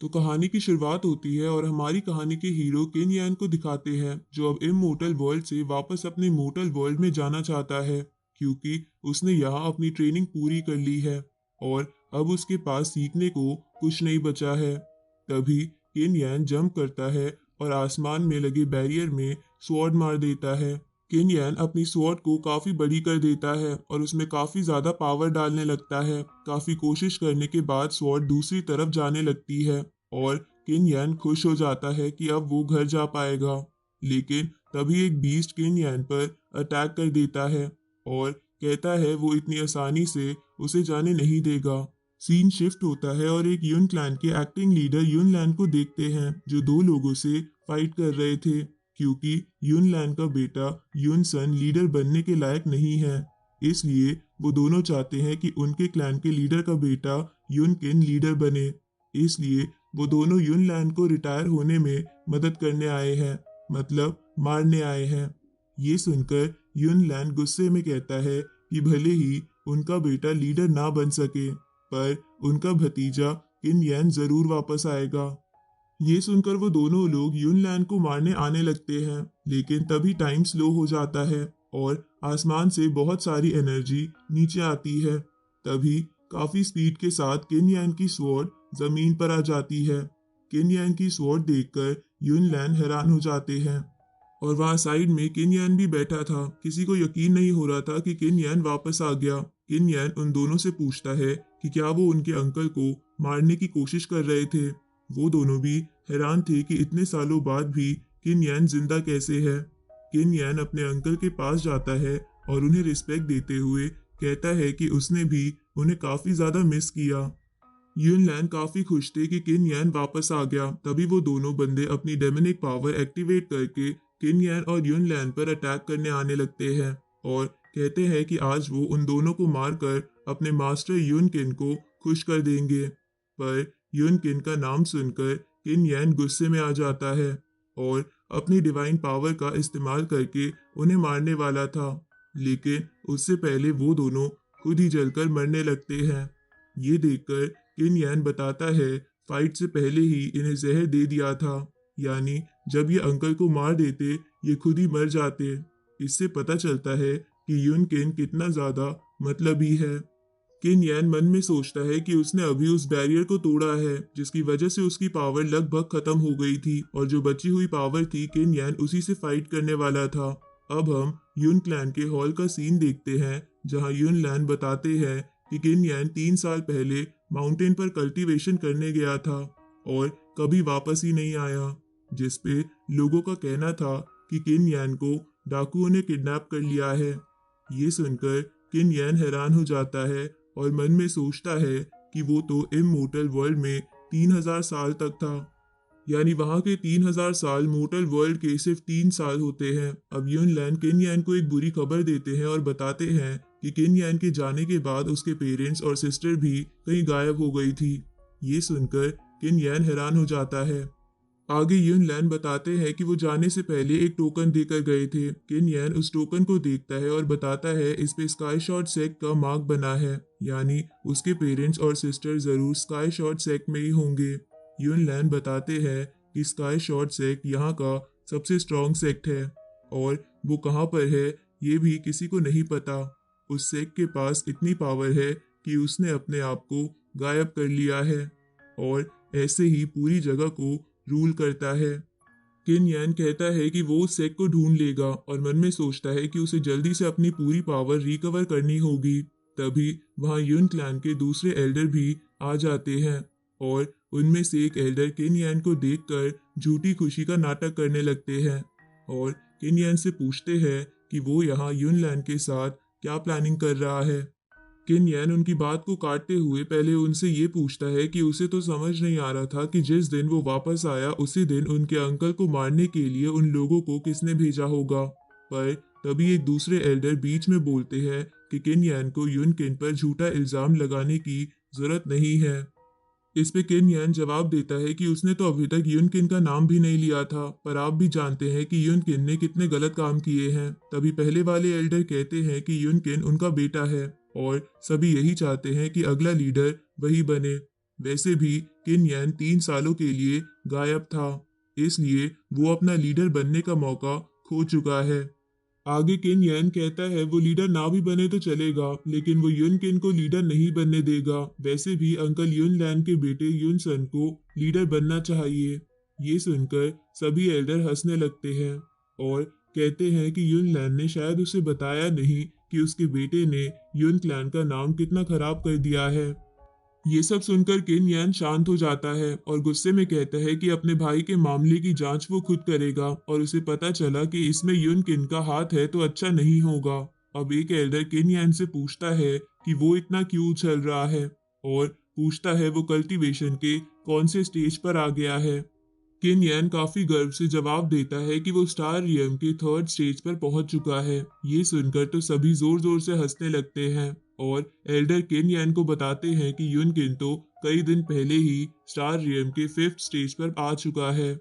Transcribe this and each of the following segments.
तो कहानी की शुरुआत होती है और हमारी कहानी के हीरो किन यान को दिखाते हैं, जो अब इमोर्टल वर्ल्ड से वापस अपने मोर्टल वर्ल्ड में जाना चाहता है, क्योंकि उसने यहाँ अपनी ट्रेनिंग पूरी कर ली है और अब उसके पास सीखने को कुछ नहीं बचा है। तभी किन यान जंप करता है और आसमान में लगे बैरियर में स्वॉर्ड मार देता है। किन यान अपनी स्वॉर्ड को काफी बड़ी कर देता है और उसमें काफी ज्यादा पावर डालने लगता है। काफी कोशिश करने के बाद स्वॉर्ड दूसरी तरफ जाने लगती है और किन यान खुश हो जाता है कि अब वो घर जा पाएगा। लेकिन तभी एक बीस्ट किन यान पर अटैक कर देता है और कहता है वो इतनी आसानी से उसे जाने नहीं देगा। सीन शिफ्ट होता है और एक यून क्लैन के एक्टिंग लीडर यून लैन को देखते हैं, जो दो लोगों से फाइट कर रहे थे, क्योंकि यून लैन का बेटा यून सन लीडर बनने के लायक नहीं है। इसलिए वो दोनों चाहते हैं कि उनके क्लैन के लीडर का बेटा यून किन लीडर बने। इसलिए वो दोनों यून लैन को रिटायर होने में मदद करने आए हैं, मतलब मारने आए हैं। ये सुनकर यून लैन गुस्से में कहता है कि भले ही उनका बेटा लीडर ना बन सके, पर उनका भतीजा किन यान जरूर वापस आएगा। ये सुनकर वो दोनों लोग यून लैन को मारने आने लगते हैं, लेकिन तभी टाइम स्लो हो जाता है और आसमान से बहुत सारी एनर्जी नीचे आती है। तभी काफी स्पीड के साथ किन यान की स्वॉर्ड जमीन पर आ जाती है। किन यान की स्वॉर्ड देखकर यून लैन हैरान हो जाते हैं और वहां साइड में किन यान भी बैठा था। किसी को यकीन नहीं हो रहा था कि किन यान वापस आ गया। किन यान उन दोनों से पूछता है कि क्या वो उनके अंकल को मारने की कोशिश कर रहे थे। वो दोनों भी हैरान थे कि इतने सालों बाद भी किन यान जिंदा कैसे है। किन यान अपने अंकल के पास जाता है और उन्हें रिस्पेक्ट देते हुए कहता है कि उसने भी उन्हें काफी ज्यादा मिस किया। यून लैन काफी खुश थे कि किन यान वापस आ गया। तभी वो दोनों बंदे अपनी डेमोनिक पावर एक्टिवेट करके किन यान और यून लैन पर अटैक करने आने लगते हैं और कहते हैं कि आज वो उन दोनों को मारकर अपने मास्टर यून किन को खुश कर देंगे। पर यून किन का नाम सुनकर किन यान गुस्से में आ जाता है और अपनी डिवाइन पावर का इस्तेमाल करके उन्हें मारने वाला था, लेकिन उससे पहले वो दोनों खुद ही जलकर मरने लगते हैं। ये देखकर किन यान बताता है फाइट से पहले ही इन्हें जहर दे दिया था, यानी जब ये अंकल को मार देते ये खुद ही मर जाते। इससे पता चलता है कि यून किन कितना ज्यादा मतलबी है। किन यान मन में सोचता है कि उसने अभी उस बैरियर को तोड़ा है, जिसकी वजह से उसकी पावर लगभग खत्म हो गई थी और जो बची हुई पावर थी किन यान उसी से फाइट करने वाला था। अब हम यून क्लैन के हॉल का सीन देखते हैं, जहां यून लैन बताते हैं कि किन यान 3 साल पहले माउंटेन पर कल्टीवेशन करने गया था और कभी वापस ही नहीं आया, जिसपे लोगों का कहना था कि किन यान को डाकुओं ने किडनैप कर लिया है। ये सुनकर किन यान हैरान हो जाता है और मन में सोचता है कि वो तो इमोर्टल वर्ल्ड में 3000 साल तक था, यानी वहां के 3000 साल मोर्टल वर्ल्ड के सिर्फ 3 साल होते हैं। अब यून लैन किन यान को एक बुरी खबर देते हैं और बताते हैं कि किन यान के जाने के बाद उसके पेरेंट्स और सिस्टर भी कहीं गायब हो गई थी। ये सुनकर किन यान हैरान हो जाता है। आगे यून लैन बताते हैं कि वो जाने से पहले एक टोकन देकर गए थे। किन यान उस टोकन को देखता है और बताता है इस पे स्काई शॉट सेक्ट का मार्क बना है, यानी उसके पेरेंट्स और सिस्टर जरूर स्काई शॉट सेक्ट में ही होंगे। यून लैन बताते हैं कि स्काई शॉट सेक्ट यहाँ का सबसे स्ट्रॉन्ग सेक्ट है और वो कहाँ पर है ये भी किसी को नहीं पता। उस सेक्ट के पास इतनी पावर है कि उसने अपने आप को गायब कर लिया है और ऐसे ही पूरी जगह को रूल करता है। किन यान कहता है कि वो उस सेक को ढूंढ लेगा और मन में सोचता है कि उसे जल्दी से अपनी पूरी पावर रिकवर करनी होगी। तभी वहां यून क्लैन के दूसरे एल्डर भी आ जाते हैं और उनमें से एक एल्डर किन यान को देखकर झूठी खुशी का नाटक करने लगते हैं और किन यान से पूछते हैं कि वो यहाँ यून लैन के साथ क्या प्लानिंग कर रहा है। किन यान उनकी बात को काटते हुए पहले उनसे ये पूछता है कि उसे तो समझ नहीं आ रहा था कि जिस दिन वो वापस आया उसी दिन उनके अंकल को मारने के लिए उन लोगों को किसने भेजा होगा। पर तभी एक दूसरे एल्डर बीच में बोलते हैं कि किन यान को यून किन पर झूठा इल्जाम लगाने की जरूरत नहीं है। इस पे किन यान जवाब देता है कि उसने तो अभी तक यून किन का नाम भी नहीं लिया था, पर आप भी जानते हैं कि यून किन ने कितने गलत काम किए हैं। तभी पहले वाले एल्डर कहते हैं कि यून किन उनका बेटा है और सभी यही चाहते हैं कि अगला लीडर वही बने। वैसे भी किन यान 3 सालों के लिए गायब था, इसलिए वो अपना लीडर बनने का मौका खो चुका है। आगे किन यान कहता है वो लीडर ना भी बने तो चलेगा, लेकिन वो युन किन को लीडर नहीं बनने देगा। वैसे भी अंकल युन लैन के बेटे युन सन को लीडर बनना चाहिए। ये सुनकर सभी एल्डर हंसने लगते हैं और कहते हैं कि युन लैन ने शायद उसे बताया नहीं कि उसके बेटे ने युन क्लैन का नाम कितना खराब कर दिया है। ये सब सुनकर किन यान शांत हो जाता है और गुस्से में कहता है कि अपने भाई के मामले की जांच वो खुद करेगा, और उसे पता चला कि इसमें युन किन का हाथ है तो अच्छा नहीं होगा। अब एक एल्डर किन यान से पूछता है कि वो इतना क्यों उछल रहा है, और पूछता है वो कल्टीवेशन के कौन से स्टेज पर आ गया है। किन यान काफी गर्व से जवाब देता है कि वो स्टार रियम के 3rd स्टेज पर पहुंच चुका है। ये सुनकर तो सभी जोर जोर से हंसने लगते हैं और एल्डर किन यान को बताते हैं कि युन किन तो कई दिन पहले ही स्टार रियम के 5th स्टेज पर आ चुका है।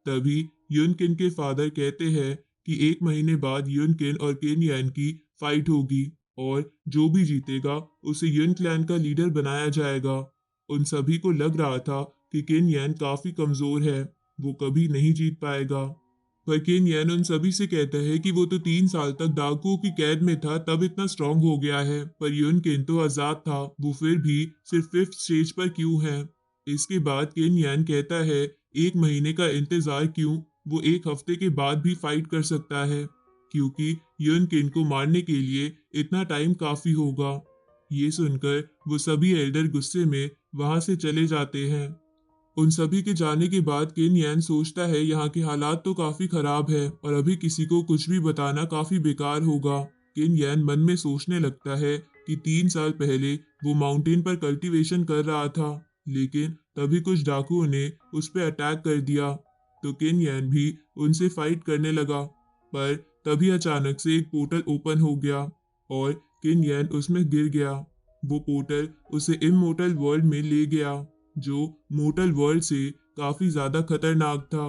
तभी युन किन के फादर कहते हैं कि 1 महीने बाद युन किन और किन यान की फाइट होगी, और जो भी जीतेगा उसे युन क्लैन का लीडर बनाया जाएगा। उन सभी को लग रहा था कि किन यान काफी कमजोर है, वो कभी नहीं जीत पाएगा। पर किन यान उन सभी से कहता है कि वो तो 3 साल तक डाकुओं की कैद में था, तब इतना स्ट्रांग हो गया है, पर युन किन तो आजाद था, वो फिर भी सिर्फ 5th स्टेज पर क्यों है। इसके बाद किन यान कहता है 1 महीने का इंतजार क्यों, वो 1 हफ्ते के बाद भी फाइट कर सकता है, क्योंकि युन किन को मारने के लिए इतना टाइम काफी होगा। ये सुनकर वो सभी एल्डर गुस्से में वहां से चले जाते हैं। उन सभी के जाने के बाद किन यान सोचता है यहाँ के हालात तो काफी खराब है और अभी किसी को कुछ भी बताना काफी बेकार होगा। किन यान मन में सोचने लगता है कि 3 साल पहले वो माउंटेन पर कल्टीवेशन कर रहा था, लेकिन तभी कुछ डाकुओं ने उस पर अटैक कर दिया, तो किन यान भी उनसे फाइट करने लगा। पर तभी अचानक से एक पोर्टल ओपन हो गया और किन यान उसमें गिर गया। वो पोर्टल उसे इमोर्टल वर्ल्ड में ले गया, जो मोर्टल वर्ल्ड से काफी ज्यादा खतरनाक था।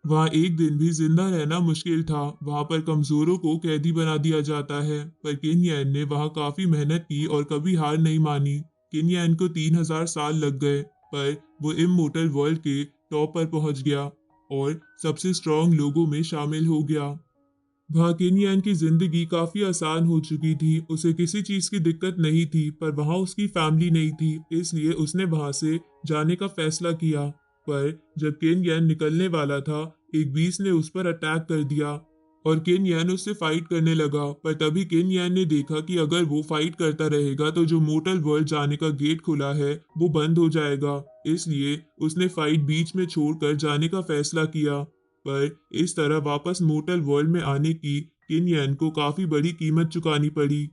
वहाँ एक दिन भी जिंदा रहना मुश्किल था, वहाँ पर कमजोरों को कैदी बना दिया जाता है। पर किन यान ने वहाँ काफी मेहनत की और कभी हार नहीं मानी। किन यान को 3000 साल लग गए, पर वो इमोर्टल वर्ल्ड के टॉप पर पहुंच गया और सबसे स्ट्रांग लोगों में शामिल हो गया। वहाँ किन यान की जिंदगी काफी आसान हो चुकी थी, उसे किसी चीज की दिक्कत नहीं थी, पर वहाँ उसकी फैमिली नहीं थी, इसलिए उसने वहां से जाने का फैसला किया। पर जब किन यान निकलने वाला था, एक बीस ने उस पर अटैक कर दिया और किन यान उससे फाइट करने लगा। पर तभी किन यान ने देखा कि अगर वो फाइट करता रहेगा तो जो मोर्टल वर्ल्ड जाने का गेट खुला है वो बंद हो जाएगा, इसलिए उसने फाइट बीच में छोड़कर जाने का फैसला किया। पर इस तरह वापस मोर्टल वर्ल्ड में आने की किन यान को काफी बड़ी कीमत चुकानी पड़ी।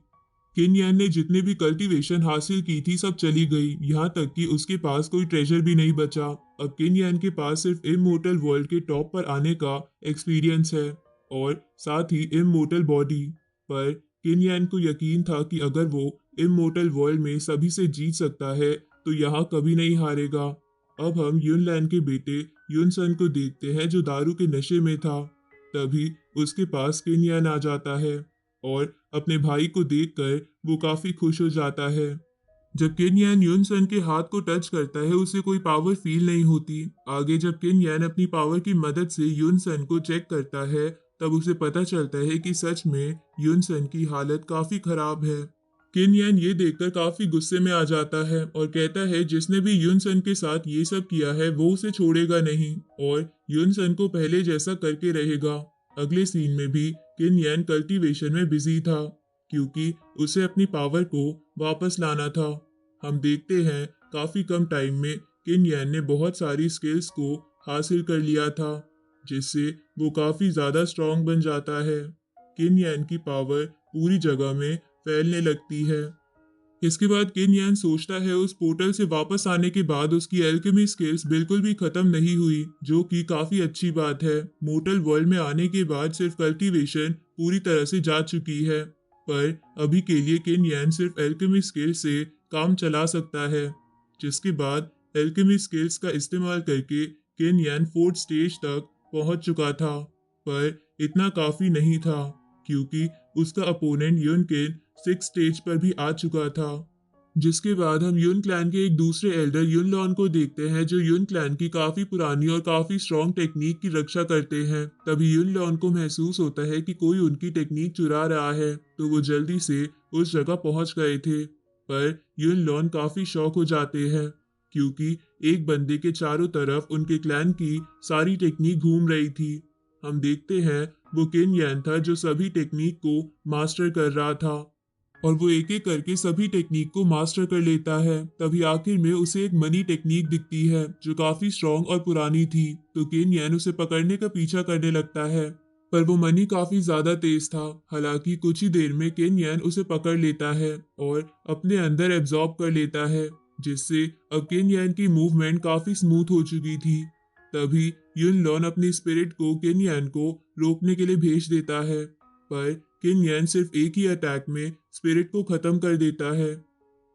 किन यान ने जितने भी कल्टीवेशन हासिल की थी सब चली गई, यहाँ तक कि उसके पास कोई ट्रेजर भी नहीं बचा। अब किन यान के पास सिर्फ इमोर्टल वर्ल्ड के टॉप पर आने का एक्सपीरियंस है और साथ ही इमोर्टल बॉडी। पर किन यान को यकीन था कि अगर वो इमोर्टल वर्ल्ड में सभी से जीत सकता है तो यहाँ कभी नहीं हारेगा। अब हम युन लैन के बेटे युन सन को देखते हैं, जो दारू के नशे में था। तभी उसके पास किन यान आ जाता है और अपने भाई को देखकर वो काफी खुश हो जाता है। जब किन यान युन सन के हाथ को टच करता है उसे कोई पावर फील नहीं होती। आगे जब किन यान अपनी पावर की मदद से युन सन को चेक करता है तब उसे पता चलता है कि सच में युन सन की हालत काफी खराब है। किन यान ये देखकर काफी गुस्से में आ जाता है और कहता है जिसने भी युन सन के साथ ये सब किया है वो उसे छोड़ेगा नहीं और युन सन को पहले जैसा करके रहेगा। अगले सीन में भी किन यान कल्टीवेशन में बिजी था, क्योंकि उसे अपनी पावर को वापस लाना था। हम देखते हैं काफी कम टाइम में किन यान ने बहुत सारी स्किल्स को हासिल कर लिया था, जिससे वो काफी ज्यादा स्ट्रांग बन जाता है। किन यान की पावर पूरी जगह में फैलने लगती है। इसके बाद किन यान सोचता है उस पोर्टल से वापस आने के बाद उसकी एल्केमी स्किल्स बिल्कुल भी खत्म नहीं हुई, जो कि काफी अच्छी बात है। मोर्टल वर्ल्ड में आने के बाद सिर्फ कल्टीवेशन पूरी तरह से जा चुकी है, पर अभी के लिए किन यान सिर्फ एल्केमी स्किल्स से काम चला सकता है। जिसके बाद एल्केमी स्किल्स का इस्तेमाल करके किन यान 4th स्टेज तक पहुंच चुका था, पर इतना काफी नहीं था, क्योंकि उसका अपोनेंट युन किन 6th स्टेज पर भी आ चुका था। जिसके बाद हम युन क्लैन के एक दूसरे एल्डर युन लॉन को देखते हैं जो युन क्लैन की काफी पुरानी और काफी स्ट्रॉन्ग टेक्निक की रक्षा करते हैं। तभी युन लॉन को महसूस होता है कि कोई उनकी टेक्निक चुरा रहा है, तो वो जल्दी से उस जगह पहुंच गए थे। पर युन लॉन काफी शॉक हो जाते हैं क्योंकि एक बंदे के चारों तरफ उनके क्लैन की सारी टेक्निक घूम रही थी। हम देखते हैं वो किन यन था जो सभी टेक्निक को मास्टर कर रहा था और वो एक एक करके सभी टेक्निक को मास्टर कर लेता है। तभी आखिर में उसे एक मनी टेक्निक दिखती है जो काफी स्ट्रॉन्ग और पुरानी थी, तो केन यन उसे पकड़ने का पीछा करने लगता है। पर वो मनी काफी ज्यादा तेज था। हालांकि कुछ ही देर में केन यन उसे पकड़ लेता है और अपने अंदर एब्जॉर्ब कर लेता है, जिससे अब केन यन की मूवमेंट काफी स्मूथ हो चुकी थी। तभी युन लॉन अपनी स्पिरिट को केन यन को रोकने के लिए भेज देता है, पर किन यन सिर्फ एक ही अटैक में स्पिरिट को खत्म कर देता है।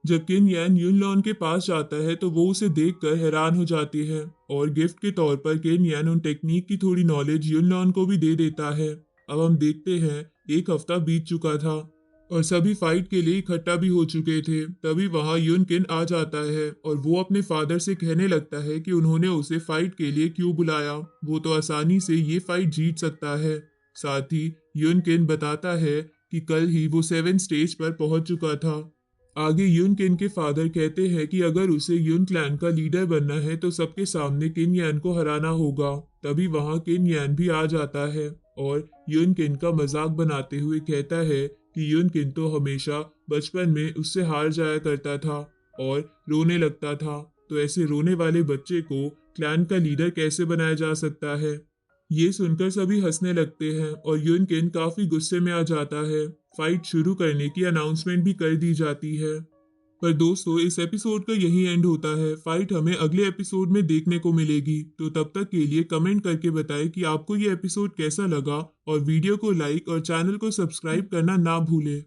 जब किन यन युन लॉन के पास जाता है तो वो उसे देखकर हैरान हो जाती है और गिफ्ट के तौर पर किन यन उन टेक्निक की थोड़ी नॉलेज युन लॉन को भी दे देता है। अब हम देखते हैं एक हफ्ता बीत चुका था और सभी फाइट के लिए इकट्ठा भी हो चुके थे। तभी वहां युन किन आ जाता है और वो अपने फादर से कहने लगता है कि उन्होंने उसे फाइट के लिए क्यों बुलाया, वो तो आसानी से ये फाइट जीत सकता है। साथ ही युन किन बताता है कि कल ही वो 7 स्टेज पर पहुंच चुका था। आगे युन किन के फादर कहते हैं कि अगर उसे युन क्लैन का लीडर बनना है तो सबके सामने किन यान को हराना होगा। तभी वहां किन यान भी आ जाता है और युन किन का मजाक बनाते हुए कहता है कि युन किन तो हमेशा बचपन में उससे हार जाया करता था और रोने लगता था, तो ऐसे रोने वाले बच्चे को क्लैन का लीडर कैसे बनाया जा सकता है। ये सुनकर सभी हंसने लगते हैं और युन किन काफी गुस्से में आ जाता है। फाइट शुरू करने की अनाउंसमेंट भी कर दी जाती है। पर दोस्तों, इस एपिसोड का यही एंड होता है। फाइट हमें अगले एपिसोड में देखने को मिलेगी, तो तब तक के लिए कमेंट करके बताएं कि आपको ये एपिसोड कैसा लगा और वीडियो को लाइक और चैनल को सब्सक्राइब करना ना भूलें।